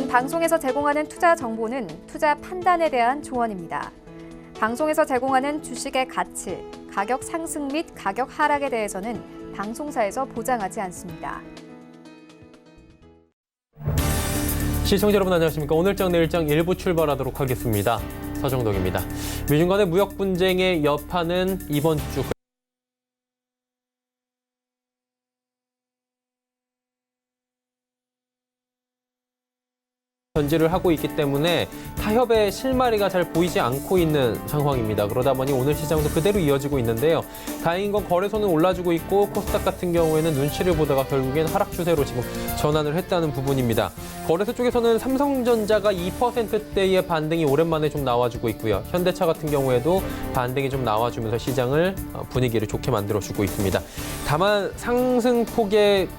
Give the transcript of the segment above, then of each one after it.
본 방송에서 제공하는 투자 정보는 투자 판단에 대한 조언입니다. 방송에서 제공하는 주식의 가치, 가격 상승 및 가격 하락에 대해서는 방송사에서 보장하지 않습니다. 시청자 여러분 안녕하십니까. 오늘장 내일장 일부 출발하도록 하겠습니다. 서정덕입니다. 미중 간의 무역 분쟁의 여파는 이번 주 전지를 하고 있기 때문에 타협의 실마리가 잘 보이지 않고 있는 상황입니다. 그러다 보니 오늘 시장도 그대로 이어지고 있는데요. 다행인 건 거래소는 올라주고 있고 코스닥 같은 경우에는 눈치를 보다가 결국엔 하락 추세로 지금 전환을 했다는 부분입니다. 거래소 쪽에서는 삼성전자가 2%대의 반등이 오랜만에 좀 나와주고 있고요. 현대차 같은 경우에도 반등이 좀 나와주면서 시장을 분위기를 좋게 만들어주고 있습니다. 다만 상승폭의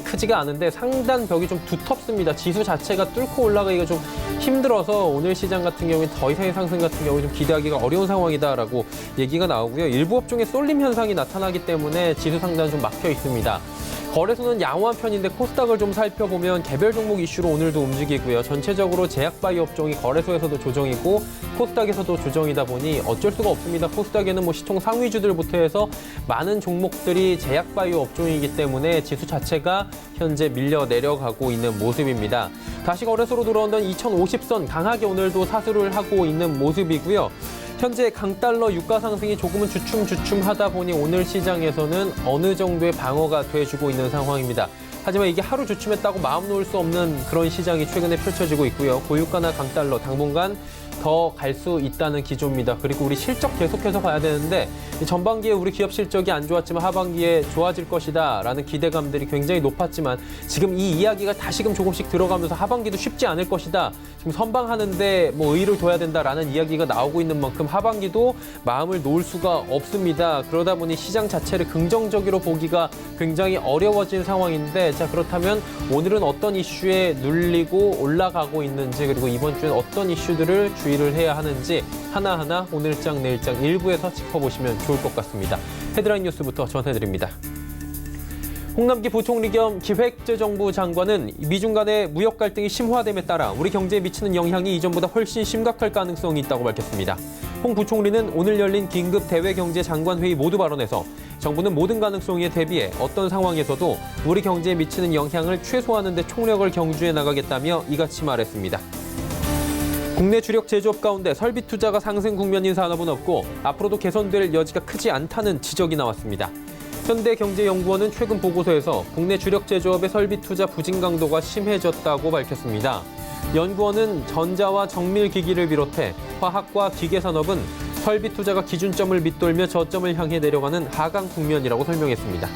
크지가 않은데 상단벽이 좀 두텁습니다. 지수 자체가 뚫고 올라가기가 좀 힘들어서 오늘 시장 같은 경우에 더 이상의 상승 같은 경우에 좀 기대하기가 어려운 상황이다라고 얘기가 나오고요. 일부 업종에 쏠림 현상이 나타나기 때문에 지수 상단 좀 막혀 있습니다. 거래소는 양호한 편인데 코스닥을 좀 살펴보면 개별 종목 이슈로 오늘도 움직이고요. 전체적으로 제약바이오 업종이 거래소에서도 조정이고 코스닥에서도 조정이다 보니 어쩔 수가 없습니다. 코스닥에는 시총 상위주들부터 해서 많은 종목들이 제약바이오 업종이기 때문에 지수 자체가 현재 밀려 내려가고 있는 모습입니다. 다시 거래소로 돌아온다는 2050선 강하게 오늘도 사수를 하고 있는 모습이고요. 현재 강달러 유가 상승이 조금은 주춤주춤하다 보니 오늘 시장에서는 어느 정도의 방어가 돼주고 있는 상황입니다. 하지만 이게 하루 주춤했다고 마음 놓을 수 없는 그런 시장이 최근에 펼쳐지고 있고요. 고유가나 강달러 당분간 더 갈 수 있다는 기조입니다. 그리고 우리 실적 계속해서 봐야 되는데 전반기에 우리 기업 실적이 안 좋았지만 하반기에 좋아질 것이다 라는 기대감들이 굉장히 높았지만 지금 이 이야기가 다시금 조금씩 들어가면서 하반기도 쉽지 않을 것이다. 지금 선방하는데 의의를 둬야 된다라는 이야기가 나오고 있는 만큼 하반기도 마음을 놓을 수가 없습니다. 그러다 보니 시장 자체를 긍정적으로 보기가 굉장히 어려워진 상황인데 자 그렇다면 오늘은 어떤 이슈에 눌리고 올라가고 있는지 그리고 이번 주엔 어떤 이슈들을 주의를 해야 하는지 하나하나 오늘장 내일장 일부에서 짚어보시면 좋을 것 같습니다. 헤드라인 뉴스부터 전해드립니다. 홍남기 부총리 겸 기획재정부 장관은 미중 간의 무역 갈등이 심화됨에 따라 우리 경제에 미치는 영향이 이전보다 훨씬 심각할 가능성이 있다고 밝혔습니다. 홍 부총리는 오늘 열린 긴급 대외경제장관회의 모두 발언에서 정부는 모든 가능성에 대비해 어떤 상황에서도 우리 경제에 미치는 영향을 최소화하는 데 총력을 경주해 나가겠다며 이같이 말했습니다. 국내 주력 제조업 가운데 설비 투자가 상승 국면인 산업은 없고 앞으로도 개선될 여지가 크지 않다는 지적이 나왔습니다. 현대경제연구원은 최근 보고서에서 국내 주력 제조업의 설비 투자 부진 강도가 심해졌다고 밝혔습니다. 연구원은 전자와 정밀기기를 비롯해 화학과 기계산업은 설비 투자가 기준점을 밑돌며 저점을 향해 내려가는 하강 국면이라고 설명했습니다.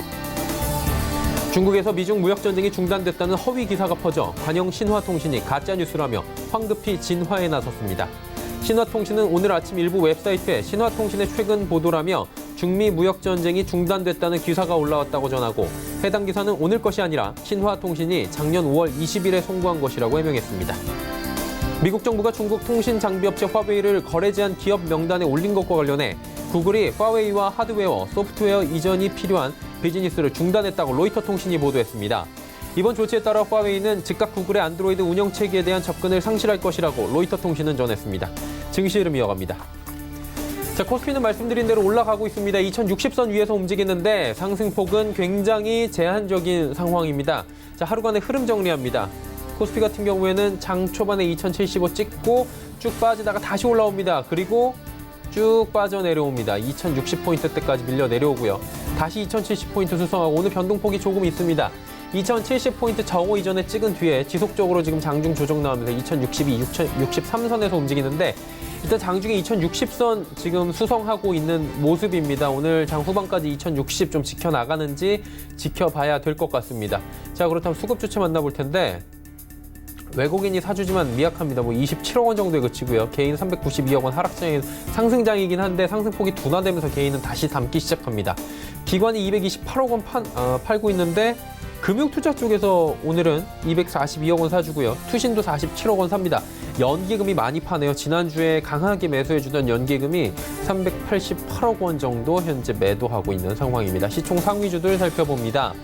중국에서 미중 무역전쟁이 중단됐다는 허위 기사가 퍼져 관영 신화통신이 가짜뉴스라며 황급히 진화에 나섰습니다. 신화통신은 오늘 아침 일부 웹사이트에 신화통신의 최근 보도라며 중미 무역전쟁이 중단됐다는 기사가 올라왔다고 전하고 해당 기사는 오늘 것이 아니라 신화통신이 작년 5월 20일에 송부한 것이라고 해명했습니다. 미국 정부가 중국 통신장비업체 화웨이를 거래 제한 기업 명단에 올린 것과 관련해 구글이 화웨이와 하드웨어, 소프트웨어 이전이 필요한 비즈니스를 중단했다고 로이터 통신이 보도했습니다. 이번 조치에 따라 화웨이는 즉각 구글의 안드로이드 운영체계에 대한 접근을 상실할 것이라고 로이터 통신은 전했습니다. 증시 흐름 이어갑니다. 자, 코스피는 말씀드린 대로 올라가고 있습니다. 2060선 위에서 움직이는데 상승폭은 굉장히 제한적인 상황입니다. 자, 하루간의 흐름 정리합니다. 코스피 같은 경우에는 장 초반에 2075 찍고 쭉 빠지다가 다시 올라옵니다. 그리고 쭉 빠져 내려옵니다. 2060포인트대까지 밀려 내려오고요. 다시 2070포인트 수성하고 오늘 변동폭이 조금 있습니다. 2070포인트 정오 이전에 찍은 뒤에 지속적으로 지금 장중 조정 나오면서 2062, 2063선에서 움직이는데 일단 장중에 2060선 지금 수성하고 있는 모습입니다. 오늘 장 후반까지 2060 좀 지켜나가는지 지켜봐야 될 것 같습니다. 자, 그렇다면 수급 주체 만나볼 텐데 외국인이 사주지만 미약합니다. 27억 원 정도에 그치고요. 개인 392억 원 하락장인 상승장이긴 한데 상승폭이 둔화되면서 개인은 다시 담기 시작합니다. 기관이 228억 원 팔고 있는데 금융투자 쪽에서 오늘은 242억 원 사주고요. 투신도 47억 원 삽니다. 연기금이 많이 파네요. 지난주에 강하게 매수해주던 연기금이 388억 원 정도 현재 매도하고 있는 상황입니다. 시총 상위주들 살펴봅니다.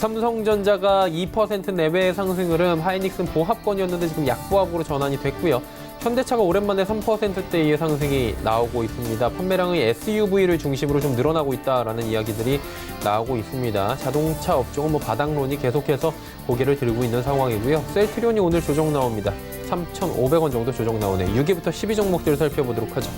삼성전자가 2% 내외의 상승 흐름, 하이닉스는 보합권이었는데 지금 약보합으로 전환이 됐고요. 현대차가 오랜만에 3%대의 상승이 나오고 있습니다. 판매량의 SUV를 중심으로 좀 늘어나고 있다라는 이야기들이 나오고 있습니다. 자동차 업종은 바닥론이 계속해서 고개를 들고 있는 상황이고요. 셀트리온이 오늘 조정 나옵니다. 3,500원 정도 조정 나오네요. 6위부터 10위 종목들을 살펴보도록 하죠.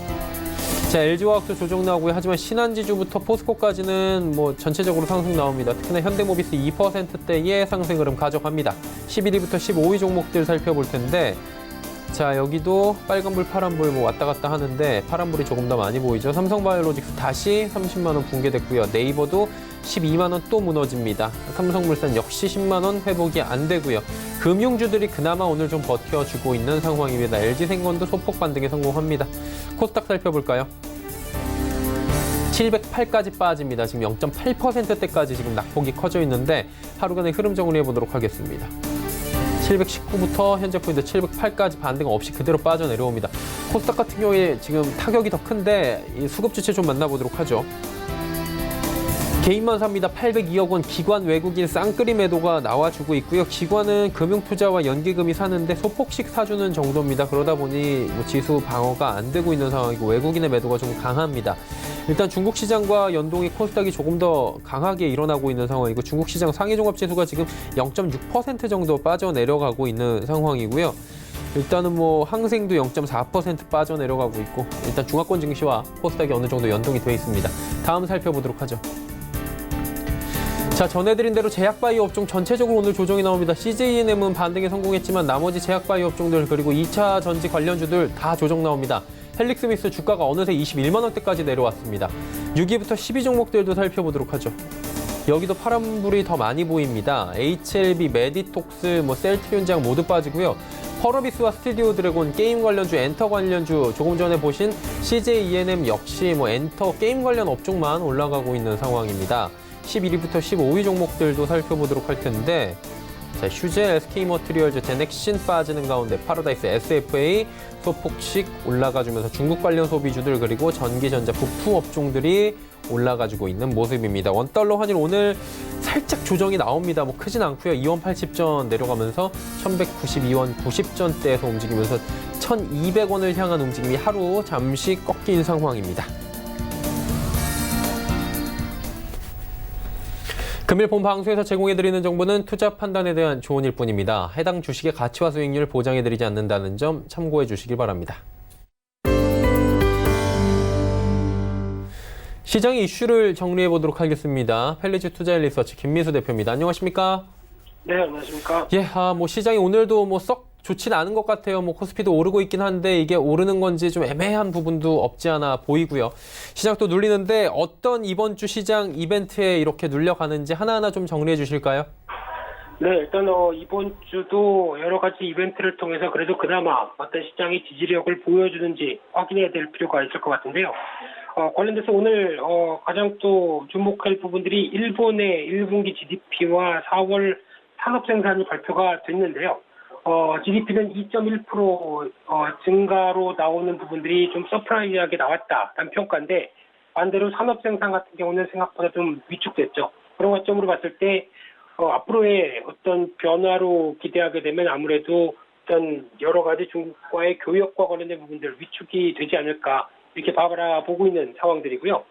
자, LG화학도 조정 나오고요. 하지만 신한지주부터 포스코까지는 전체적으로 상승 나옵니다. 특히나 현대모비스 2%대의 상승 흐름 가져갑니다. 11위부터 15위 종목들 살펴볼 텐데, 자, 여기도 빨간불, 파란불 왔다 갔다 하는데 파란불이 조금 더 많이 보이죠. 삼성바이오로직스 다시 30만 원 붕괴됐고요. 네이버도 12만 원 또 무너집니다. 삼성물산 역시 10만 원 회복이 안 되고요. 금융주들이 그나마 오늘 좀 버텨주고 있는 상황입니다. LG생건도 소폭 반등에 성공합니다. 코스닥 살펴볼까요? 708까지 빠집니다. 지금 0.8%대까지 지금 낙폭이 커져 있는데 하루간의 흐름 정리해 보도록 하겠습니다. 719부터 현재 포인트 708까지 반등 없이 그대로 빠져내려옵니다. 코스닥 같은 경우에 지금 타격이 더 큰데 이 수급 주체 좀 만나보도록 하죠. 개인만 삽니다. 802억 원 기관 외국인 쌍끌이 매도가 나와주고 있고요. 기관은 금융투자와 연기금이 사는데 소폭씩 사주는 정도입니다. 그러다 보니 지수 방어가 안 되고 있는 상황이고 외국인의 매도가 좀 강합니다. 일단 중국 시장과 연동이 코스닥이 조금 더 강하게 일어나고 있는 상황이고 중국 시장 상해종합지수가 지금 0.6% 정도 빠져내려가고 있는 상황이고요. 일단은 항생도 0.4% 빠져내려가고 있고 일단 중화권 증시와 코스닥이 어느 정도 연동이 되어 있습니다. 다음 살펴보도록 하죠. 자, 전해드린 대로 제약바이오 업종 전체적으로 오늘 조정이 나옵니다. CJENM은 반등에 성공했지만 나머지 제약바이오 업종들 그리고 2차 전지 관련주들 다 조정 나옵니다. 헬릭스미스 주가가 어느새 21만 원대까지 내려왔습니다. 6위부터 10위 종목들도 살펴보도록 하죠. 여기도 파란불이 더 많이 보입니다. HLB, 메디톡스, 셀트리온장 모두 빠지고요. 펄어비스와 스튜디오 드래곤, 게임 관련주, 엔터 관련주, 조금 전에 보신 CJENM 역시 엔터 게임 관련 업종만 올라가고 있는 상황입니다. 11위부터 15위 종목들도 살펴보도록 할 텐데, 자, 휴제, SK머티리얼즈, 제넥신 빠지는 가운데 파라다이스, SFA 소폭씩 올라가주면서 중국 관련 소비주들 그리고 전기전자 부품 업종들이 올라가지고 있는 모습입니다. 원달러 환율 오늘 살짝 조정이 나옵니다. 크진 않고요. 2원 80전 내려가면서 1192원 90전대에서 움직이면서 1200원을 향한 움직임이 하루 잠시 꺾인 상황입니다. 금일 본 방송에서 제공해드리는 정보는 투자 판단에 대한 조언일 뿐입니다. 해당 주식의 가치와 수익률을 보장해드리지 않는다는 점 참고해 주시기 바랍니다. 시장의 이슈를 정리해 보도록 하겠습니다. 펠리즈 투자일리서치 김민수 대표입니다. 안녕하십니까? 네, 안녕하십니까? 예, 시장이 오늘도 썩 좋지는 않은 것 같아요. 코스피도 오르고 있긴 한데 이게 오르는 건지 좀 애매한 부분도 없지 않아 보이고요. 시장 또 눌리는데 어떤 이번 주 시장 이벤트에 이렇게 눌려가는지 하나하나 좀 정리해 주실까요? 네, 일단 이번 주도 여러 가지 이벤트를 통해서 그래도 그나마 어떤 시장의 지지력을 보여주는지 확인해야 될 필요가 있을 것 같은데요. 관련돼서 오늘 가장 또 주목할 부분들이 일본의 1분기 GDP와 4월 산업생산이 발표가 됐는데요. GDP는 2.1% 증가로 나오는 부분들이 좀 서프라이즈하게 나왔다는 평가인데 반대로 산업생산 같은 경우는 생각보다 좀 위축됐죠. 그런 관점으로 봤을 때 앞으로의 어떤 변화로 기대하게 되면 아무래도 어떤 여러 가지 중국과의 교역과 관련된 부분들 위축이 되지 않을까 이렇게 바라보고 있는 상황들이고요.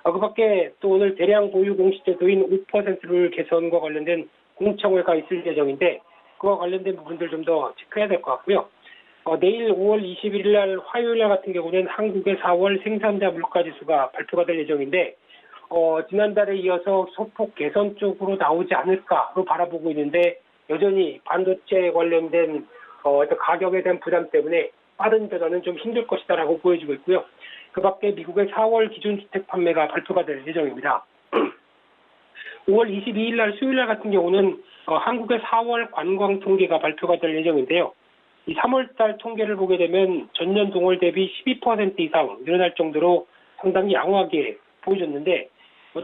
그 밖에 또 오늘 대량 보유 공시제도인 5%룰 개선과 관련된 공청회가 있을 예정인데 그와 관련된 부분들 좀 더 체크해야 될 것 같고요. 내일 5월 21일 날 화요일 날 같은 경우는 한국의 4월 생산자 물가지수가 발표가 될 예정인데 지난달에 이어서 소폭 개선 쪽으로 나오지 않을까로 바라보고 있는데 여전히 반도체 관련된 가격에 대한 부담 때문에 빠른 변화는 좀 힘들 것이다라고 보여지고 있고요. 그 밖에 미국의 4월 기준주택 판매가 발표가 될 예정입니다. 5월 22일 날 수요일 날 같은 경우는 한국의 4월 관광 통계가 발표가 될 예정인데요. 이 3월 달 통계를 보게 되면 전년 동월 대비 12% 이상 늘어날 정도로 상당히 양호하게 보여졌는데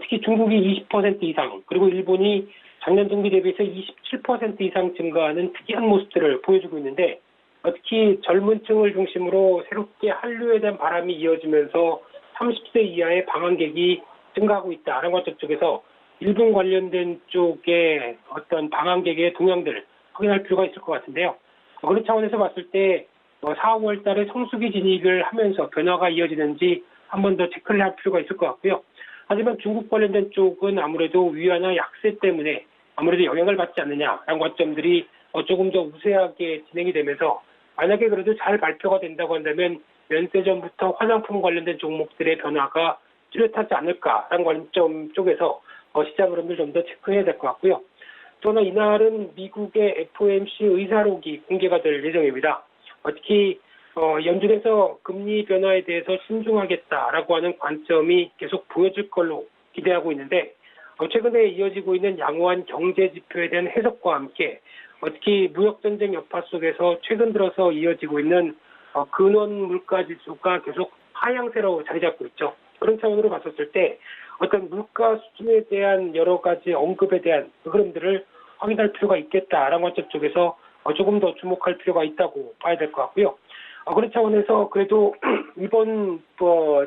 특히 중국이 20% 이상 그리고 일본이 작년 동기 대비해서 27% 이상 증가하는 특이한 모습들을 보여주고 있는데 특히 젊은 층을 중심으로 새롭게 한류에 대한 바람이 이어지면서 30세 이하의 방한객이 증가하고 있다라는 것 쪽에서 일본 관련된 쪽의 어떤 방한 계획의 동향들 확인할 필요가 있을 것 같은데요. 그런 차원에서 봤을 때 4, 5월 달에 성수기 진입을 하면서 변화가 이어지는지 한 번 더 체크를 할 필요가 있을 것 같고요. 하지만 중국 관련된 쪽은 아무래도 위안화 약세 때문에 아무래도 영향을 받지 않느냐라는 관점들이 조금 더 우세하게 진행이 되면서 만약에 그래도 잘 발표가 된다고 한다면 연세 전부터 화장품 관련된 종목들의 변화가 뚜렷하지 않을까라는 관점 쪽에서 시장 흐름을 좀 더 체크해야 될 것 같고요. 또 하나 이날은 미국의 FOMC 의사록이 공개가 될 예정입니다. 특히 연준에서 금리 변화에 대해서 신중하겠다라고 하는 관점이 계속 보여질 걸로 기대하고 있는데 최근에 이어지고 있는 양호한 경제 지표에 대한 해석과 함께 특히 무역전쟁 여파 속에서 최근 들어서 이어지고 있는 근원 물가 지수가 계속 하향세로 자리 잡고 있죠. 그런 차원으로 봤었을 때 어떤 물가 수준에 대한 여러 가지 언급에 대한 흐름들을 확인할 필요가 있겠다라는 관점 쪽에서 조금 더 주목할 필요가 있다고 봐야 될 것 같고요. 그런 차원에서 그래도 이번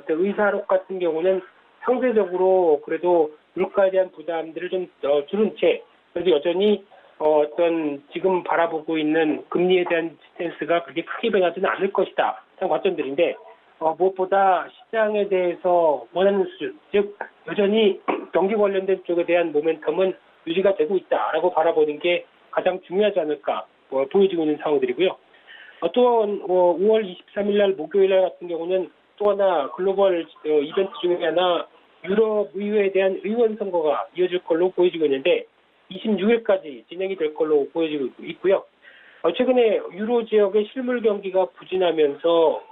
의사록 같은 경우는 상대적으로 그래도 물가에 대한 부담들을 좀 줄은 채 그래도 여전히 어떤 지금 바라보고 있는 금리에 대한 스탠스가 그렇게 크게 변하지는 않을 것이다 하는 관점들인데 무엇보다 시장에 대해서 원하는 수준, 즉 여전히 경기 관련된 쪽에 대한 모멘텀은 유지가 되고 있다라고 바라보는 게 가장 중요하지 않을까 보여지고 있는 상황들이고요. 또 5월 23일 날 목요일 날 같은 경우는 또 하나 글로벌 이벤트 중에 하나 유럽 의회에 대한 의원 선거가 이어질 걸로 보여지고 있는데 26일까지 진행이 될 걸로 보여지고 있고요. 최근에 유로 지역의 실물 경기가 부진하면서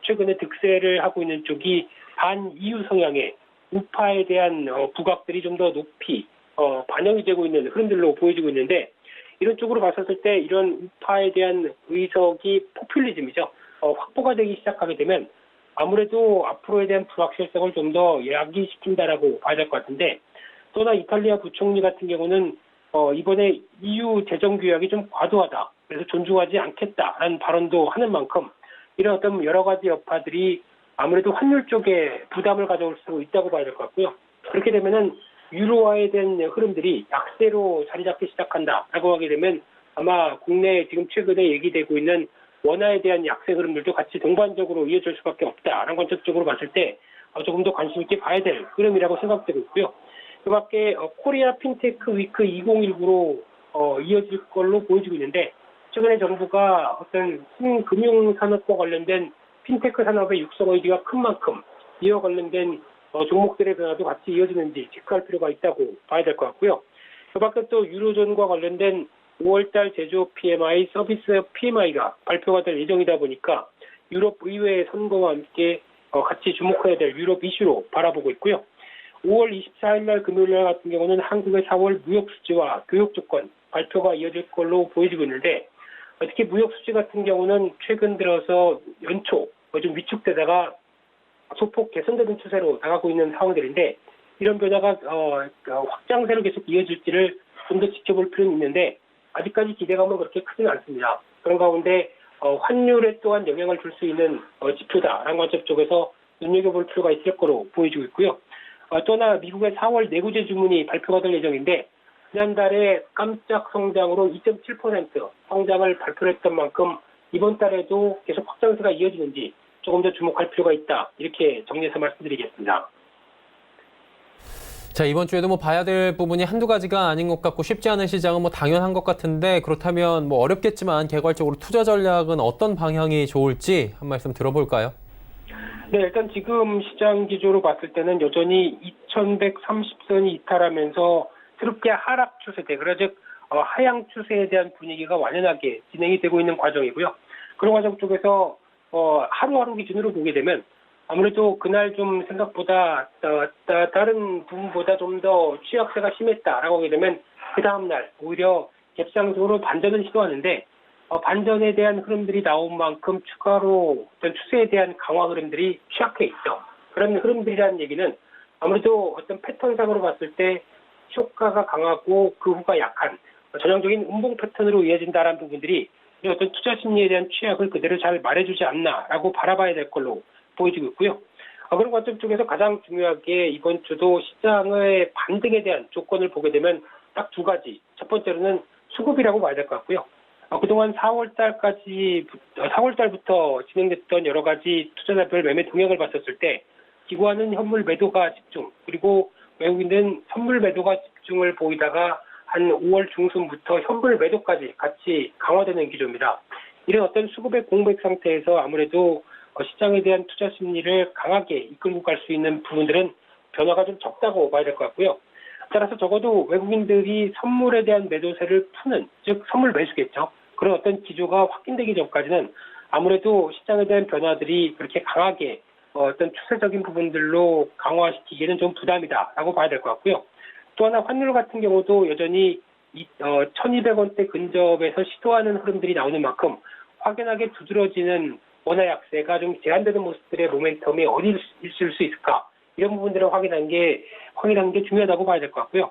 최근에 득세를 하고 있는 쪽이 반 EU 성향의 우파에 대한 부각들이 좀 더 높이 반영이 되고 있는 흐름들로 보여지고 있는데 이런 쪽으로 봤었을 때 이런 우파에 대한 의석이 포퓰리즘이죠. 확보가 되기 시작하게 되면 아무래도 앞으로에 대한 불확실성을 좀 더 야기시킨다라고 봐야 될 것 같은데 또나 이탈리아 부총리 같은 경우는 이번에 EU 재정 규약이 좀 과도하다. 그래서 존중하지 않겠다라는 발언도 하는 만큼 이런 어떤 여러 가지 여파들이 아무래도 환율 쪽에 부담을 가져올 수 있다고 봐야 될 것 같고요. 그렇게 되면은 유로화에 대한 흐름들이 약세로 자리 잡기 시작한다라고 하게 되면 아마 국내에 지금 최근에 얘기되고 있는 원화에 대한 약세 흐름들도 같이 동반적으로 이어질 수밖에 없다라는 관점적으로 봤을 때 조금 더 관심 있게 봐야 될 흐름이라고 생각되고 있고요. 그 밖에 코리아 핀테크 위크 2019로 이어질 걸로 보여지고 있는데 최근에 정부가 어떤 신금융산업과 관련된 핀테크 산업의 육성 의지가 큰 만큼 이와 관련된 종목들의 변화도 같이 이어지는지 체크할 필요가 있다고 봐야 될 것 같고요. 그 밖에 또 유로존과 관련된 5월달 제조업 PMI, 서비스 PMI가 발표가 될 예정이다 보니까 유럽 의회 선거와 함께 같이 주목해야 될 유럽 이슈로 바라보고 있고요. 5월 24일 날 금요일 날 같은 경우는 한국의 4월 무역 수지와 교육 조건 발표가 이어질 걸로 보여지고 있는데 특히 무역 수지 같은 경우는 최근 들어서 연초 좀 위축되다가 소폭 개선되는 추세로 나가고 있는 상황들인데 이런 변화가 확장세로 계속 이어질지를 좀 더 지켜볼 필요는 있는데 아직까지 기대감은 그렇게 크지는 않습니다. 그런 가운데 환율에 또한 영향을 줄 수 있는 지표다라는 관점 쪽에서 눈여겨볼 필요가 있을 거로 보여지고 있고요. 또 하나 미국의 4월 내구재 주문이 발표가 될 예정인데 지난달에 깜짝 성장으로 2.7% 성장을 발표를 했던 만큼 이번 달에도 계속 확장세가 이어지는지 조금 더 주목할 필요가 있다. 이렇게 정리해서 말씀드리겠습니다. 자, 이번 주에도 봐야 될 부분이 한두 가지가 아닌 것 같고 쉽지 않은 시장은 당연한 것 같은데 그렇다면 어렵겠지만 개괄적으로 투자 전략은 어떤 방향이 좋을지 한 말씀 들어볼까요? 네, 일단 지금 시장 기조로 봤을 때는 여전히 2130선이 이탈하면서 새롭게 하락 추세대, 즉 하향 추세에 대한 분위기가 완연하게 진행이 되고 있는 과정이고요. 그런 과정 쪽에서 하루하루 기준으로 보게 되면 아무래도 그날 좀 생각보다 다른 부분보다 좀 더 취약세가 심했다라고 하게 되면 그 다음날 오히려 갭상승으로 반전을 시도하는데 반전에 대한 흐름들이 나온 만큼 추가로 어떤 추세에 대한 강화 흐름들이 취약해 있죠. 그런 흐름들이라는 얘기는 아무래도 어떤 패턴상으로 봤을 때 효과가 강하고 그 후가 약한 전형적인 음봉 패턴으로 이어진다라는 부분들이 어떤 투자 심리에 대한 취약을 그대로 잘 말해주지 않나라고 바라봐야 될 걸로 보여지고 있고요. 그런 관점 쪽에서 가장 중요하게 이번 주도 시장의 반등에 대한 조건을 보게 되면 딱 두 가지. 첫 번째로는 수급이라고 봐야 될 것 같고요. 그동안 4월 달부터 진행됐던 여러 가지 투자자별 매매 동향을 봤었을 때 기관은 현물 매도가 집중, 그리고 외국인은 선물 매도가 집중을 보이다가 한 5월 중순부터 현물 매도까지 같이 강화되는 기조입니다. 이런 어떤 수급의 공백 상태에서 아무래도 시장에 대한 투자 심리를 강하게 이끌고 갈 수 있는 부분들은 변화가 좀 적다고 봐야 될 것 같고요. 따라서 적어도 외국인들이 선물에 대한 매도세를 푸는, 즉 선물 매수겠죠. 그런 어떤 기조가 확인되기 전까지는 아무래도 시장에 대한 변화들이 그렇게 강하게 어떤 추세적인 부분들로 강화시키기에는 좀 부담이다라고 봐야 될 것 같고요. 또 하나 환율 같은 경우도 여전히 1200원대 근접에서 시도하는 흐름들이 나오는 만큼 확연하게 두드러지는 원화 약세가 좀 제한되는 모습들의 모멘텀이 어디 있을 수 있을까? 이런 부분들을 확인하는 게 중요하다고 봐야 될 것 같고요.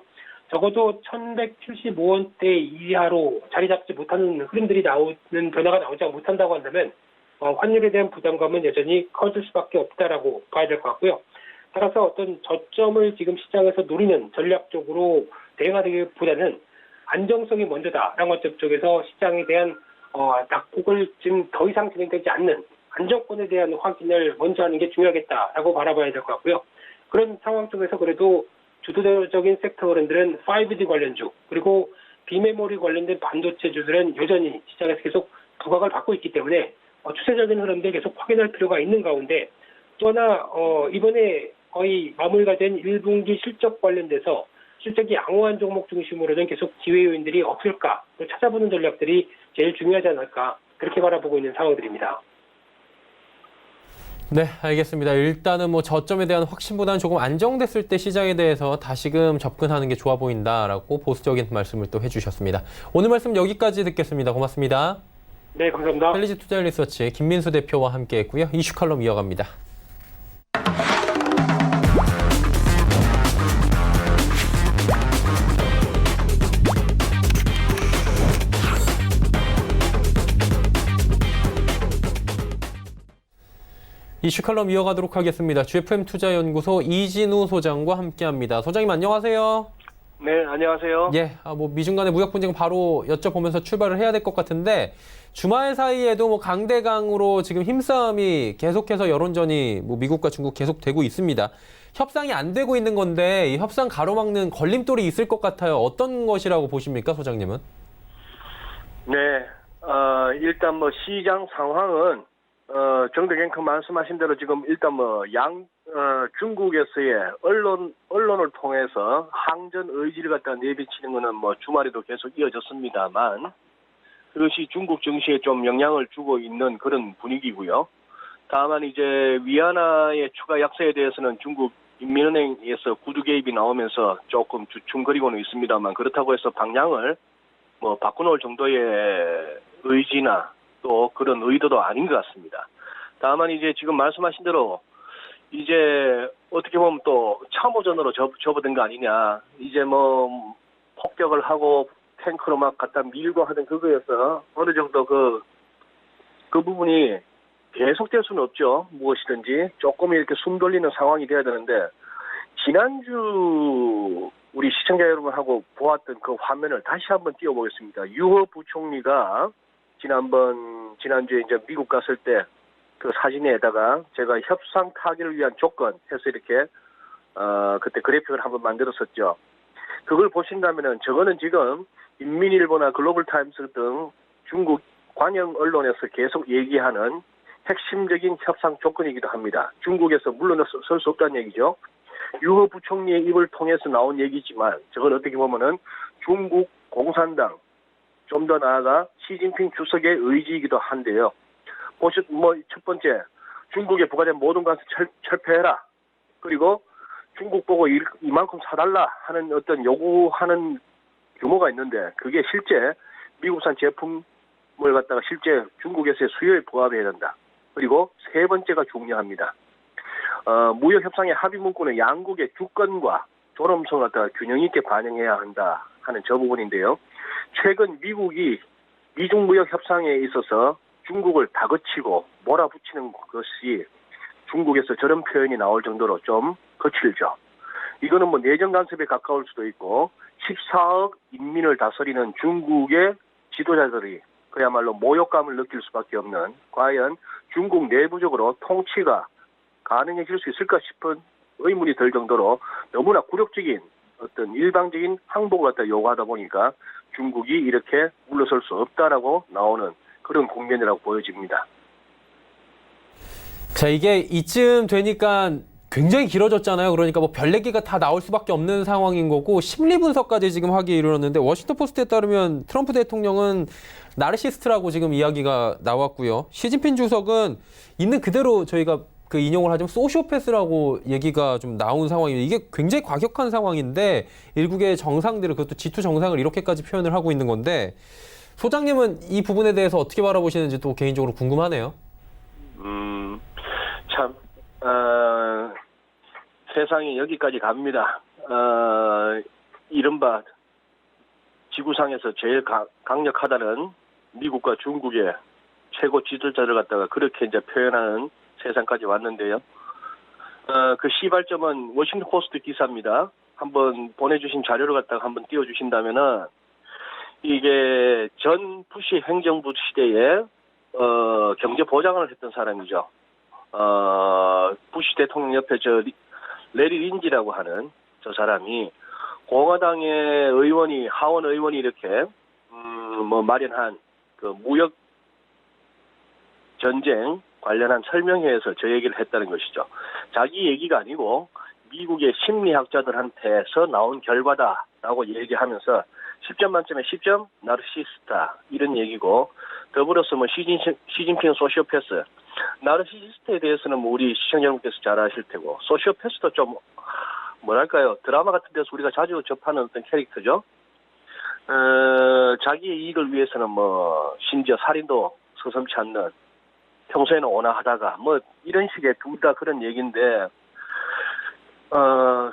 적어도 1175원대 이하로 자리 잡지 못하는 흐름들이 변화가 나오지 못한다고 한다면 환율에 대한 부담감은 여전히 커질 수밖에 없다라고 봐야 될 것 같고요. 따라서 어떤 저점을 지금 시장에서 노리는 전략적으로 대응하기보다는 안정성이 먼저다라는 관점 쪽에서 시장에 대한 낙폭을 지금 더 이상 진행되지 않는 안정권에 대한 확인을 먼저 하는 게 중요하겠다라고 바라봐야 될 것 같고요. 그런 상황 속에서 그래도 주도적인 섹터 흐름들은 5G 관련주, 그리고 비메모리 관련된 반도체주들은 여전히 시장에서 계속 부각을 받고 있기 때문에 추세적인 흐름들 계속 확인할 필요가 있는 가운데, 또 하나 이번에 거의 마무리가 된 1분기 실적 관련돼서 실적이 양호한 종목 중심으로는 계속 기회 요인들이 없을까 찾아보는 전략들이 제일 중요하지 않을까, 그렇게 바라보고 있는 상황들입니다. 네, 알겠습니다. 일단은 뭐 저점에 대한 확신보다는 조금 안정됐을 때 시장에 대해서 다시금 접근하는 게 좋아 보인다라고 보수적인 말씀을 또 해주셨습니다. 오늘 말씀 여기까지 듣겠습니다. 고맙습니다. 네, 감사합니다. 헬리지 투자 리서치 김민수 대표와 함께했고요. 이슈 칼럼 이어갑니다. 이슈 칼럼 이어가도록 하겠습니다. GFM 투자연구소 이진우 소장과 함께합니다. 소장님 안녕하세요. 네, 안녕하세요. 예, 미중 간의 무역 분쟁 바로 여쭤보면서 출발을 해야 될 것 같은데, 주말 사이에도 강대강으로 지금 힘싸움이 계속해서 여론전이 미국과 중국 계속되고 있습니다. 협상이 안 되고 있는 건데 이 협상 가로막는 걸림돌이 있을 것 같아요. 어떤 것이라고 보십니까, 소장님은? 네, 일단 시장 상황은 정덕 앵커 말씀하신 대로 지금 일단 중국에서의 언론을 통해서 항전 의지를 갖다 내비치는 거는 주말에도 계속 이어졌습니다만, 그것이 중국 증시에 좀 영향을 주고 있는 그런 분위기고요. 다만 이제 위안화의 추가 약세에 대해서는 중국 인민은행에서 구두 개입이 나오면서 조금 주춤거리고는 있습니다만, 그렇다고 해서 방향을 바꿔놓을 정도의 의지나 또 그런 의도도 아닌 것 같습니다. 다만 이제 지금 말씀하신 대로 이제 어떻게 보면 또 참호전으로 접어든 거 아니냐. 이제 폭격을 하고 탱크로 막 갖다 밀고 하는 그거여서 어느 정도 그 부분이 계속될 수는 없죠. 무엇이든지 조금 이렇게 숨 돌리는 상황이 돼야 되는데, 지난주 우리 시청자 여러분하고 보았던 그 화면을 다시 한번 띄워보겠습니다. 유호 부총리가 지난주에 이제 미국 갔을 때 그 사진에다가 제가 협상 타결을 위한 조건 해서 이렇게 그때 그래픽을 한번 만들었었죠. 그걸 보신다면은 저거는 지금 인민일보나 글로벌타임스 등 중국 관영 언론에서 계속 얘기하는 핵심적인 협상 조건이기도 합니다. 중국에서 물러설 수 없다는 얘기죠. 유호 부총리의 입을 통해서 나온 얘기지만 저건 어떻게 보면은 중국 공산당, 좀 더 나아가 시진핑 주석의 의지이기도 한데요. 첫 번째, 중국에 부과된 모든 것을 철폐해라. 그리고 중국 보고 이만큼 사달라 하는 어떤 요구하는 규모가 있는데, 그게 실제 미국산 제품을 갖다가 실제 중국에서의 수요에 부합해야 된다. 그리고 세 번째가 중요합니다. 무역 협상의 합의 문구는 양국의 주권과 존엄성을 갖다가 균형 있게 반영해야 한다 하는 저 부분인데요. 최근 미국이 미중 무역 협상에 있어서 중국을 다그치고 몰아붙이는 것이 중국에서 저런 표현이 나올 정도로 좀 거칠죠. 이거는 뭐 내정 간섭에 가까울 수도 있고 14억 인민을 다스리는 중국의 지도자들이 그야말로 모욕감을 느낄 수밖에 없는 과연 중국 내부적으로 통치가 가능해질 수 있을까 싶은 의문이 들 정도로 너무나 굴욕적인 어떤 일방적인 항복을 갖다 요구하다 보니까 중국이 이렇게 물러설 수 없다라고 나오는 그런 국면이라고 보여집니다. 자, 이게 이쯤 되니까 굉장히 길어졌잖아요. 그러니까 뭐 별 얘기가 다 나올 수밖에 없는 상황인 거고 심리 분석까지 지금 하기에 이르렀는데 워싱턴 포스트에 따르면 트럼프 대통령은 나르시스트라고 지금 이야기가 나왔고요. 시진핑 주석은 있는 그대로 저희가 그 인용을 하자면 소시오패스라고 얘기가 좀 나온 상황이에요. 이게 굉장히 과격한 상황인데 일국의 정상들을 그것도 G2 정상을 이렇게까지 표현을 하고 있는 건데 소장님은 이 부분에 대해서 어떻게 바라보시는지 또 개인적으로 궁금하네요. 참 세상이 여기까지 갑니다. 이른바 지구상에서 제일 강력하다는 미국과 중국의 최고 지도자를 갖다가 그렇게 이제 표현하는 세상까지 왔는데요. 그 시발점은 워싱턴 포스트 기사입니다. 한번 보내주신 자료를 갖다가 한번 띄워주신다면은 이게 전 부시 행정부 시대에 경제 보장을 했던 사람이죠. 부시 대통령 옆에 저 레리 린지라고 하는 저 사람이 공화당의 의원이 하원 의원이 이렇게 뭐 마련한 그 무역 전쟁 관련한 설명회에서 저 얘기를 했다는 것이죠. 자기 얘기가 아니고 미국의 심리학자들한테서 나온 결과다라고 얘기하면서 10점 만점에 10점 나르시스타 이런 얘기고 더불어서 뭐 시진핑 소시오패스 나르시스트에 대해서는 뭐 우리 시청자 여러분께서 잘 아실 테고 소시오패스도 좀 뭐랄까요 드라마 같은 데서 우리가 자주 접하는 어떤 캐릭터죠. 자기의 이익을 위해서는 뭐 심지어 살인도 서슴지 않는 평소에는 온화하다가 뭐 이런 식의 둘 다 그런 얘기인데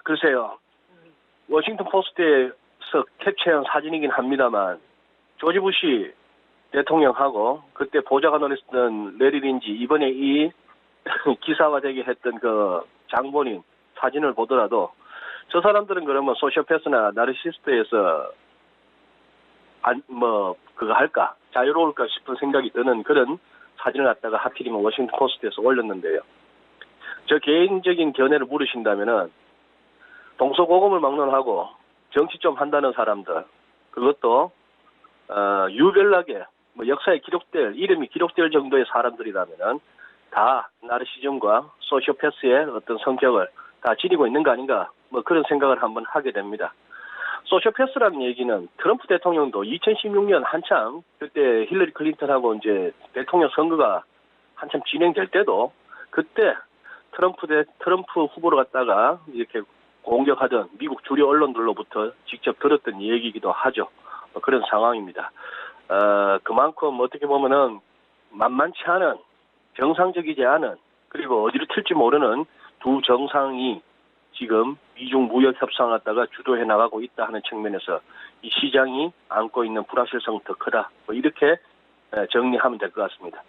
글쎄요 워싱턴 포스트에서 캡처한 사진이긴 합니다만 조지 부시 대통령하고 그때 보좌관으로 있었던 레리 린지 이번에 이 기사화되게 했던 그 장본인 사진을 보더라도 저 사람들은 그러면 소시오패스나 나르시스트에서 그거 할까 자유로울까 싶은 생각이 드는 그런 사진을 갖다가 하필이면 워싱턴 포스트에서 올렸는데요. 저 개인적인 견해를 물으신다면은 동서고금을 막론하고 정치 좀 한다는 사람들 그것도 유별나게 뭐 역사에 이름이 기록될 정도의 사람들이라면은 다 나르시즘과 소시오패스의 어떤 성격을 다 지니고 있는 거 아닌가 뭐 그런 생각을 한번 하게 됩니다. 소시오패스라는 얘기는 트럼프 대통령도 2016년 한참 그때 힐러리 클린턴하고 이제 대통령 선거가 한참 진행될 때도 그때 트럼프 후보를 갖다가 이렇게 공격하던 미국 주류 언론들로부터 직접 들었던 얘기이기도 하죠. 그런 상황입니다. 그만큼 어떻게 보면은 만만치 않은 정상적이지 않은 그리고 어디로 튈지 모르는 두 정상이 지금 미중 무역 협상을 갖다가 주도해 나가고 있다 하는 측면에서 이 시장이 안고 있는 불확실성 더 크다. 뭐 이렇게 정리하면 될 것 같습니다.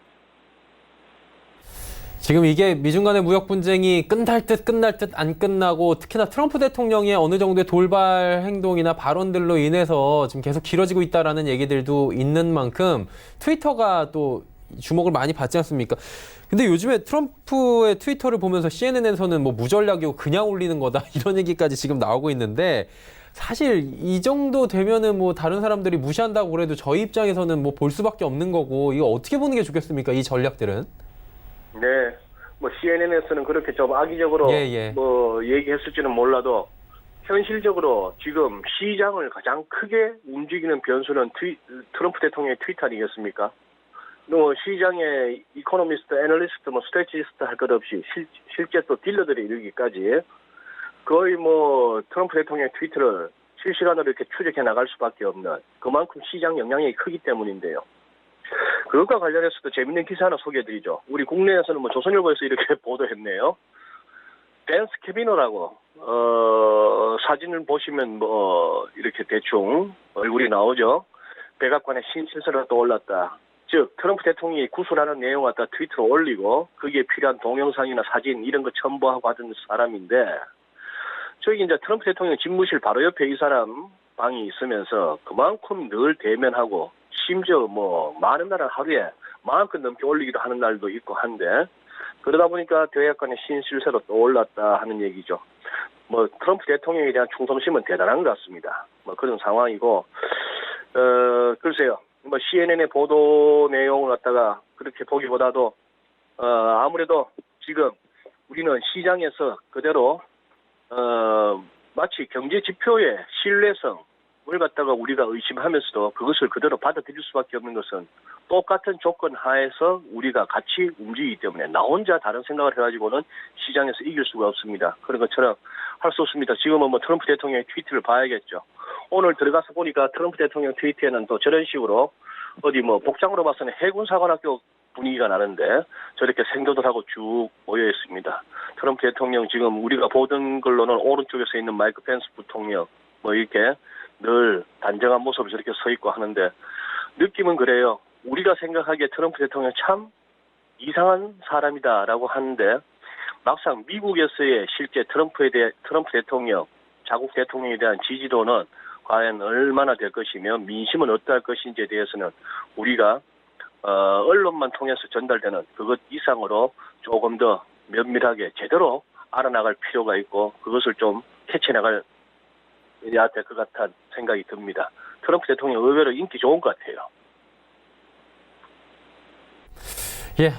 지금 이게 미중 간의 무역 분쟁이 끝날 듯 안 끝나고 특히나 트럼프 대통령의 어느 정도의 돌발 행동이나 발언들로 인해서 지금 계속 길어지고 있다라는 얘기들도 있는 만큼 트위터가 또 주목을 많이 받지 않습니까? 근데 요즘에 트럼프의 트위터를 보면서 CNN에서는 뭐 무전략이고 그냥 올리는 거다 이런 얘기까지 지금 나오고 있는데 사실 이 정도 되면은 뭐 다른 사람들이 무시한다고 그래도 저희 입장에서는 뭐 볼 수밖에 없는 거고 이거 어떻게 보는 게 좋겠습니까? 이 전략들은? 네, 뭐 CNN에서는 그렇게 좀 악의적으로 뭐 얘기했을지는 몰라도 현실적으로 지금 시장을 가장 크게 움직이는 변수는 트럼프 대통령의 트위터 아니겠습니까? 뭐 시장의 이코노미스트, 애널리스트, 뭐 스트레치스트 할 것 없이 실제 또 딜러들이 이르기까지 거의 뭐 트럼프 대통령의 트위터를 실시간으로 이렇게 추적해 나갈 수밖에 없는 그만큼 시장 영향력이 크기 때문인데요. 그것과 관련해서도 재밌는 기사 하나 소개해드리죠. 우리 국내에서는 뭐 조선일보에서 이렇게 보도했네요. 댄스 케비노라고 사진을 보시면 뭐 이렇게 대충 얼굴이 나오죠. 백악관에 신신사가 떠올랐다. 즉 트럼프 대통령이 구술하는 내용을 갖다 트위터로 올리고 거기에 필요한 동영상이나 사진 이런 거 첨부하고 하던 사람인데 저기 이제 트럼프 대통령 집무실 바로 옆에 이 사람 방이 있으면서 그만큼 늘 대면하고 심지어 뭐 많은 날은 하루에 마음껏 넘게 올리기도 하는 날도 있고 한데 그러다 보니까 대약간의 신실세로 떠올랐다 하는 얘기죠. 뭐 트럼프 대통령에 대한 충성심은 대단한 것 같습니다. 뭐 그런 상황이고 글쎄요. 뭐 CNN의 보도 내용을 갖다가 그렇게 보기보다도 아무래도 지금 우리는 시장에서 그대로 마치 경제 지표의 신뢰성을 갖다가 우리가 의심하면서도 그것을 그대로 받아들일 수밖에 없는 것은 똑같은 조건 하에서 우리가 같이 움직이기 때문에 나 혼자 다른 생각을 해가지고는 시장에서 이길 수가 없습니다. 그런 것처럼 할 수 없습니다. 지금은 뭐 트럼프 대통령의 트위터를 봐야겠죠. 오늘 들어가서 보니까 트럼프 대통령 트위터에는 또 저런 식으로 어디 뭐 복장으로 봐서는 해군사관학교 분위기가 나는데 저렇게 생도들 하고 쭉 모여 있습니다. 트럼프 대통령 지금 우리가 보던 걸로는 오른쪽에 있는 마이크 펜스 부통령 뭐 이렇게 늘 단정한 모습을 저렇게 서 있고 하는데 느낌은 그래요. 우리가 생각하기에 트럼프 대통령 참 이상한 사람이다라고 하는데 막상 미국에서의 실제 트럼프 대통령, 자국 대통령에 대한 지지도는 과연 얼마나 될 것이며 민심은 어떠할 것인지에 대해서는 우리가 언론만 통해서 전달되는 그것 이상으로 조금 더 면밀하게 제대로 알아나갈 필요가 있고 그것을 좀 캐치나갈 해야 될 것 같다는 생각이 듭니다. 트럼프 대통령 의외로 인기 좋은 것 같아요. 예,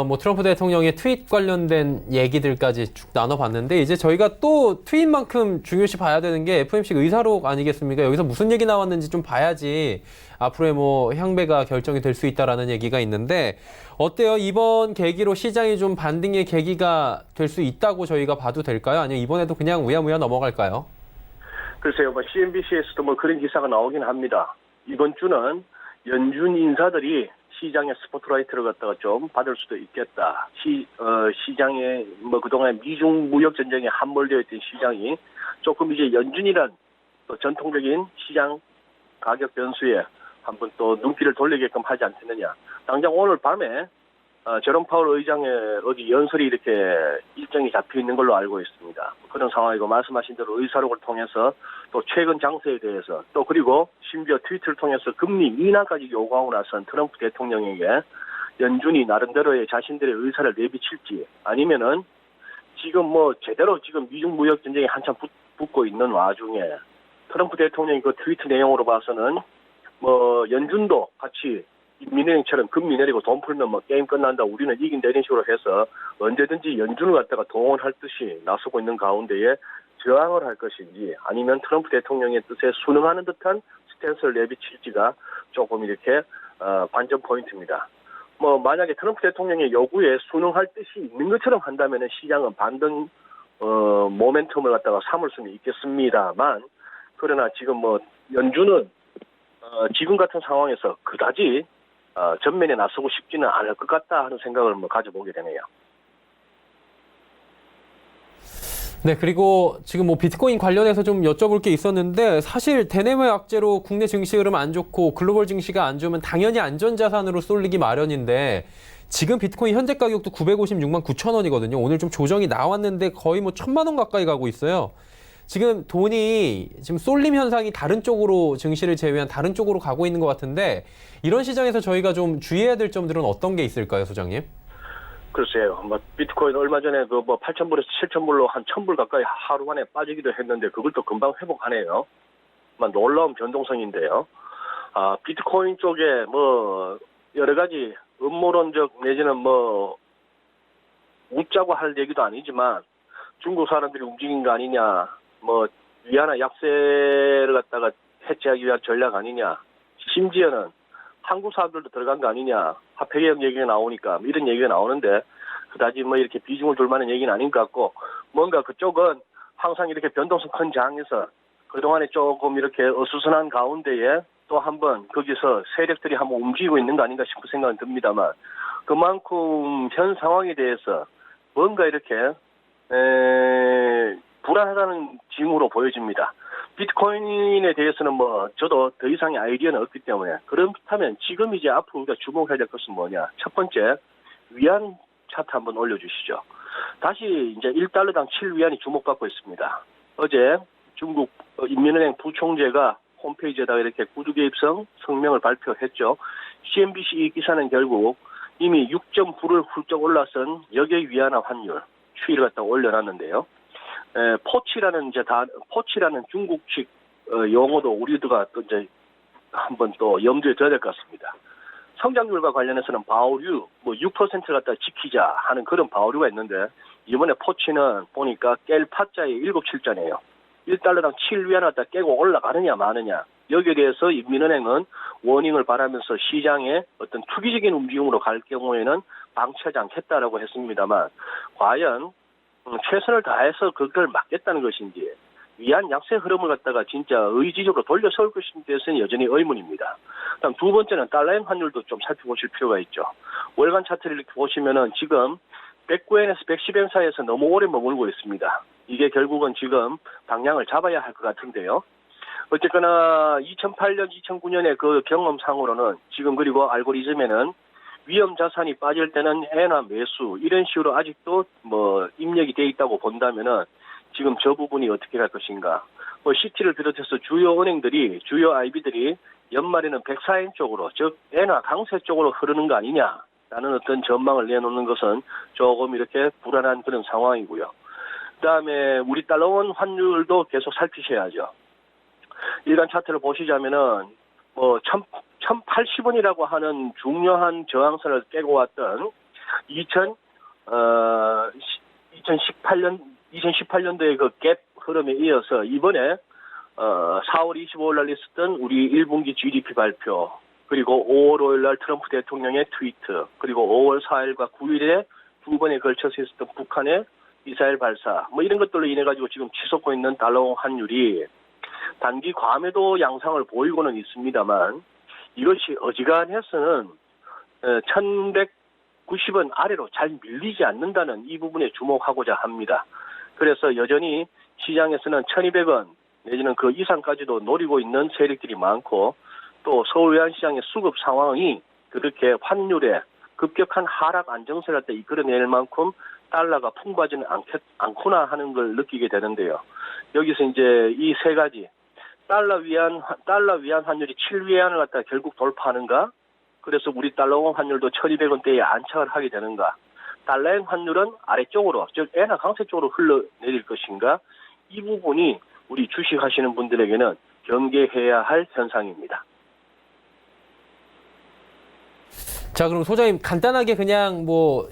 뭐 트럼프 대통령의 트윗 관련된 얘기들까지 쭉 나눠봤는데 이제 저희가 또 트윗만큼 중요시 봐야 되는 게 FOMC 의사록 아니겠습니까? 여기서 무슨 얘기 나왔는지 좀 봐야지 앞으로의 뭐 향배가 결정이 될 수 있다라는 얘기가 있는데 어때요? 이번 계기로 시장이 좀 반등의 계기가 될 수 있다고 저희가 봐도 될까요? 아니면 이번에도 그냥 우야무야 넘어갈까요? 글쎄요, 뭐 CNBC에서도 뭐 그런 기사가 나오긴 합니다. 이번 주는 연준 인사들이 시장의 스포트라이트를 갖다가 좀 받을 수도 있겠다. 시장에 뭐 그동안 미중 무역 전쟁에 함몰되어 있던 시장이 조금 이제 연준이란 또 전통적인 시장 가격 변수에 한번 또 눈길을 돌리게끔 하지 않겠느냐. 당장 오늘 밤에 제롬 파월 의장의 어디 연설이 이렇게 일정이 잡혀 있는 걸로 알고 있습니다. 그런 상황이고 말씀하신 대로 의사록을 통해서 또 최근 장세에 대해서 또 그리고 심지어 트위터를 통해서 금리 인하까지 요구하고 나선 트럼프 대통령에게 연준이 나름대로의 자신들의 의사를 내비칠지 아니면은 지금 뭐 제대로 지금 미중 무역 전쟁이 한참 붙고 있는 와중에 트럼프 대통령의 그 트위터 내용으로 봐서는 뭐 연준도 같이 민행처럼 금리 내리고 돈 풀면 뭐 게임 끝난다 우리는 이긴다 이런 식으로 해서 언제든지 연준을 갖다가 동원할 듯이 나서고 있는 가운데에 저항을 할 것인지 아니면 트럼프 대통령의 뜻에 순응하는 듯한 스탠스를 내비칠지가 조금 이렇게 관전 포인트입니다. 뭐 만약에 트럼프 대통령의 요구에 순응할 뜻이 있는 것처럼 한다면은 시장은 반등 모멘텀을 갖다가 삼을 수는 있겠습니다만 그러나 지금 뭐 연준은 지금 같은 상황에서 그다지 전면에 나서고 싶지는 않을 것 같다 하는 생각을 뭐 가져보게 되네요. 네, 그리고 지금 뭐 비트코인 관련해서 좀 여쭤볼 게 있었는데 사실 대내외 악재로 국내 증시 흐름 안 좋고 글로벌 증시가 안 좋으면 당연히 안전자산으로 쏠리기 마련인데 지금 비트코인 현재 가격도 956만 9천 원이거든요. 오늘 좀 조정이 나왔는데 거의 뭐 1,000만 원 가까이 가고 있어요. 지금 돈이 지금 쏠림 현상이 다른 쪽으로 증시를 제외한 다른 쪽으로 가고 있는 것 같은데 이런 시장에서 저희가 좀 주의해야 될 점들은 어떤 게 있을까요, 소장님? 글쎄요. 뭐 비트코인 얼마 전에 그 뭐 8,000불에서 7,000불로 한 1,000불 가까이 하루 만에 빠지기도 했는데 그걸 또 금방 회복하네요. 놀라운 변동성인데요. 비트코인 쪽에 뭐 여러 가지 음모론적 내지는 뭐 웃자고 할 얘기도 아니지만 중국 사람들이 움직인 거 아니냐, 뭐 위안화 약세를 갖다가 해체하기 위한 전략 아니냐, 심지어는 한국 사람들도 들어간 거 아니냐, 화폐개혁 얘기가 나오니까 이런 얘기가 나오는데 그다지 뭐 이렇게 비중을 둘 만한 얘기는 아닌 것 같고 뭔가 그쪽은 항상 이렇게 변동성 큰 장에서 그동안에 조금 이렇게 어수선한 가운데에 또 한번 거기서 세력들이 한번 움직이고 있는 거 아닌가 싶은 생각은 듭니다만 그만큼 현 상황에 대해서 뭔가 이렇게 불안하다는 징후로 보여집니다. 비트코인에 대해서는 뭐 저도 더 이상의 아이디어는 없기 때문에 그렇다면 지금 이제 앞으로 우리가 주목해야 될 것은 뭐냐. 첫 번째, 위안 차트 한번 올려주시죠. 다시 이제 1달러당 7위안이 주목받고 있습니다. 어제 중국 인민은행 부총재가 홈페이지에다가 이렇게 구두개입성 성명을 발표했죠. CNBC 이 기사는 결국 이미 6.9를 훌쩍 올라선 역의 위안화 환율 추이를 갖다가 올려놨는데요. 포치라는 중국식 용어도 우리가 또 이제 한번 또 염두에 둬야 될 것 같습니다. 성장률과 관련해서는 바오류, 6%를 갖다 지키자 하는 그런 바오류가 있는데, 이번에 포치는 보니까 깰 파자에 7, 7자네요. 1달러당 7위안 갖다 깨고 올라가느냐 마느냐. 여기에 대해서 인민은행은 워닝을 바라면서 시장에 어떤 투기적인 움직임으로 갈 경우에는 방치하지 않겠다라고 했습니다만, 과연 최선을 다해서 그걸 막겠다는 것인지, 위안 약세 흐름을 갖다가 진짜 의지적으로 돌려세울 것인지에 대해서는 여전히 의문입니다. 다음 두 번째는 달러엔 환율도 좀 살펴보실 필요가 있죠. 월간 차트를 이렇게 보시면은 지금 109엔에서 110엔 사이에서 너무 오래 머물고 있습니다. 이게 결국은 지금 방향을 잡아야 할 것 같은데요. 어쨌거나 2008년, 2009년의 그 경험상으로는 지금 그리고 알고리즘에는 위험 자산이 빠질 때는 엔화 매수 이런 식으로 아직도 입력이 돼 있다고 본다면은 지금 저 부분이 어떻게 갈 것인가. 시티를 비롯해서 주요 은행들이, 주요 IB들이 연말에는 104엔 쪽으로, 즉 엔화 강세 쪽으로 흐르는 거 아니냐라는 어떤 전망을 내놓는 것은 조금 이렇게 불안한 그런 상황이고요. 그다음에 우리 달러원 환율도 계속 살피셔야죠. 일간 차트를 보시자면은 1080원이라고 하는 중요한 저항선을 깨고 왔던 2018년도의 그 갭 흐름에 이어서 이번에 4월 25일 날 있었던 우리 1분기 GDP 발표, 그리고 5월 5일 날 트럼프 대통령의 트위트, 그리고 5월 4일과 9일에 두 번에 걸쳐서 있었던 북한의 미사일 발사, 이런 것들로 인해 가지고 지금 치솟고 있는 달러 환율이 단기 과매도 양상을 보이고는 있습니다만, 이것이 어지간해서는 1190원 아래로 잘 밀리지 않는다는 이 부분에 주목하고자 합니다. 그래서 여전히 시장에서는 1200원 내지는 그 이상까지도 노리고 있는 세력들이 많고, 또 서울 외환시장의 수급 상황이 그렇게 환율에 급격한 하락 안정세를 갖다 이끌어낼 만큼 달러가 풍부하지는 않구나 하는 걸 느끼게 되는데요. 여기서 이제 이 세 가지, 달러 위안 환율이 7위안을 갖다 결국 돌파하는가? 그래서 우리 달러원 환율도 1200원대에 안착을 하게 되는가? 달러엔 환율은 아래쪽으로, 즉 엔화 강세 쪽으로 흘러내릴 것인가? 이 부분이 우리 주식하시는 분들에게는 경계해야 할 현상입니다. 자, 그럼 소장님 간단하게 그냥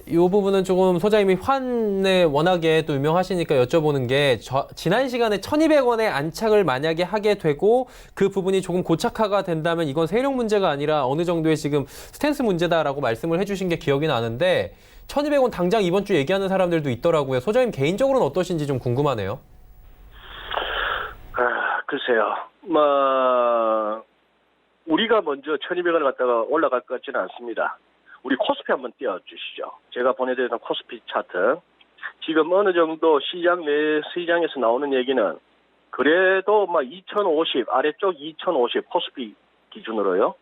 이 부분은 조금 소장님이 환에 워낙에 또 유명하시니까 여쭤보는 게, 지난 시간에 1200원에 안착을 만약에 하게 되고 그 부분이 조금 고착화가 된다면 이건 세력 문제가 아니라 어느 정도의 지금 스탠스 문제다라고 말씀을 해주신 게 기억이 나는데, 1200원 당장 이번 주 얘기하는 사람들도 있더라고요. 소장님 개인적으로는 어떠신지 좀 궁금하네요. 글쎄요. 우리가 먼저 1200원을 갖다가 올라갈 것 같지는 않습니다. 우리 코스피 한번 띄워주시죠. 제가 보내드리는 코스피 차트. 지금 어느 정도 시장에서 나오는 얘기는 그래도 2050, 아래쪽 2050 코스피 기준으로요.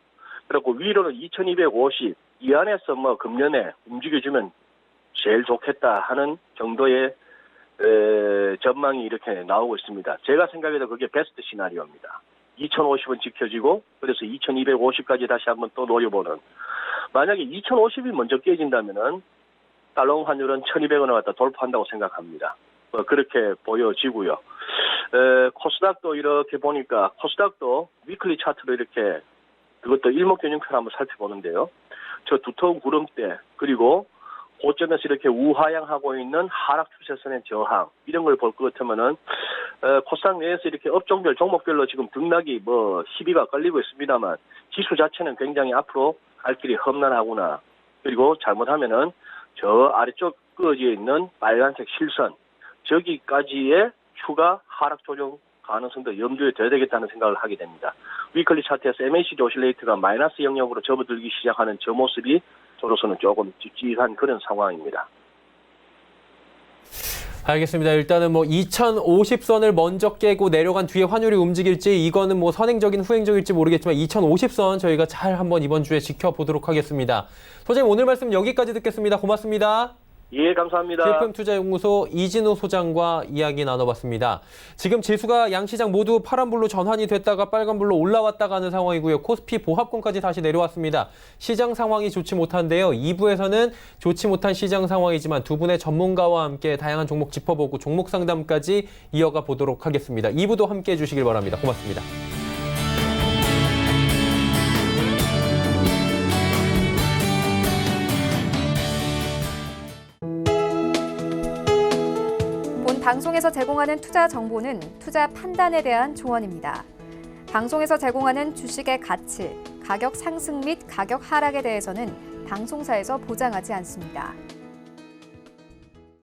그리고 위로는 2250, 이 안에서 금년에 움직여주면 제일 좋겠다 하는 정도의 전망이 이렇게 나오고 있습니다. 제가 생각해도 그게 베스트 시나리오입니다. 2050은 지켜지고, 그래서 2250까지 다시 한번 또 노려보는. 만약에 2050이 먼저 깨진다면은 달러 환율은 1200원을 갖다 돌파한다고 생각합니다. 그렇게 보여지고요. 코스닥도 이렇게 보니까, 코스닥도 위클리 차트로 이렇게, 그것도 일목균형표를 한번 살펴보는데요. 저 두터운 구름대, 그리고 고점에서 이렇게 우하향하고 있는 하락 추세선의 저항, 이런 걸 볼 것 같으면은 코스닥 내에서 이렇게 업종별, 종목별로 지금 등락이 시비가 걸리고 있습니다만, 지수 자체는 굉장히 앞으로 갈 길이 험난하구나. 그리고 잘못하면은 저 아래쪽 끄어지어 있는 빨간색 실선, 저기까지의 추가 하락 조정 가능성도 염두에 둬야 되겠다는 생각을 하게 됩니다. 위클리 차트에서 MACD 오실레이터가 마이너스 영역으로 접어들기 시작하는 저 모습이 저로서는 조금 찝찝한 그런 상황입니다. 알겠습니다. 일단은 2050선을 먼저 깨고 내려간 뒤에 환율이 움직일지 이거는 선행적인 후행적일지 모르겠지만 2050선 저희가 잘 한번 이번 주에 지켜보도록 하겠습니다. 소장님 오늘 말씀 여기까지 듣겠습니다. 고맙습니다. 예, 감사합니다. GFM투자연구소 이진우 소장과 이야기 나눠봤습니다. 지금 지수가 양시장 모두 파란불로 전환이 됐다가 빨간불로 올라왔다가 하는 상황이고요. 코스피 보합권까지 다시 내려왔습니다. 시장 상황이 좋지 못한데요. 2부에서는 좋지 못한 시장 상황이지만 두 분의 전문가와 함께 다양한 종목 짚어보고 종목 상담까지 이어가 보도록 하겠습니다. 2부도 함께해 주시길 바랍니다. 고맙습니다. 방송에서 제공하는 투자 정보는 투자 판단에 대한 조언입니다. 방송에서 제공하는 주식의 가치, 가격 상승 및 가격 하락에 대해서는 방송사에서 보장하지 않습니다.